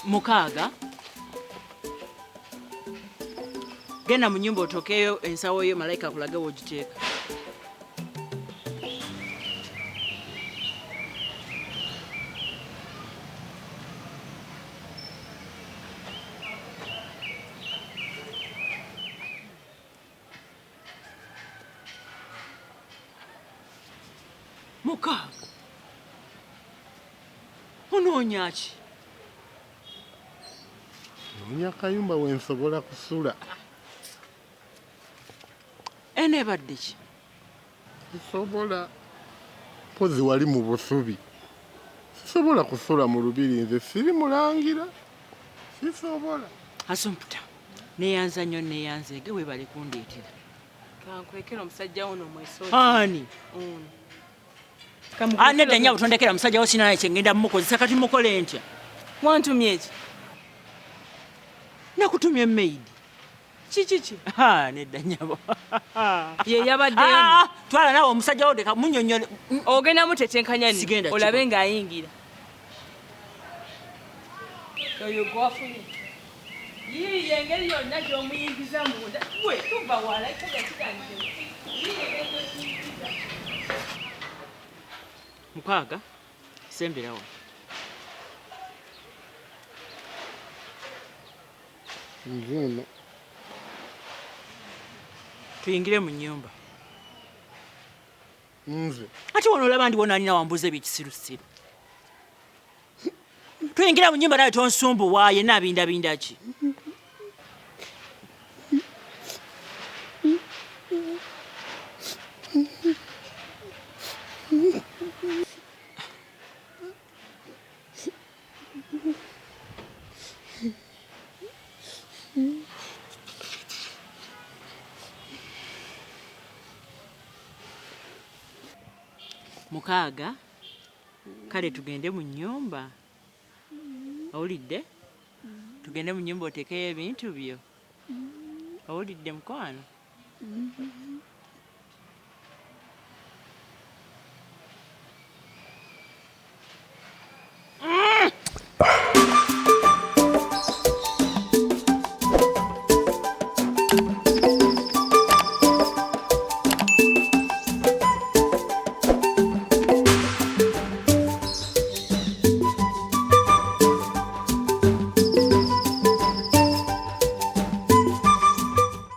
Mukaaga genda mu nnyumba otokeeyo ensawo yo malayika akulage w'ogiteeka. Mukaaga onoonya ki? Noonya kayumba wensobola kusula. Eno ebadde ki? Sisobola. Mpozi wali mu busubi. Sisobola kusula mu lubiri, nze siri mulangira. Sisobola. Asumputa neeyanza nnyo neeyanzeege weebale kundeetera. Kankwekera omusajja ono mwesooti. Ani? Nedda nnyabo tondekera musajja wo sina naye kye ngenda mumukozesa kati mukole ntya? Mwantumye eki? Nakutumye maid. Kiki? Nedda nnyabo. Ye yabaddeyo. Twala naawe omusajja wo deka munnyonnyole. Ogenda mutetenkanya nni? Sigenda Olabe ng'ayingira. Oyo gwafunye. Yiiye engeri yonna gy'omuyingiza munda. Gwe tuva wala ekyaga kitandike. Yiiye engeri gy'omuyingiza. Mukaaga semberawo. Nzuno. Tuyingire mu nnyumba. Nze. Ate wano olaba ndi wona alina wambuuza ebyekisirusiru. Tuyingira mu nnyumba naye tonsumbuwa yenna abindabinda ki? Mukaaga kale tugende mu nnyumba. Owulidde? Tugende mu nnyumba oteekeyo ebintu byo. Owulidde mukwano?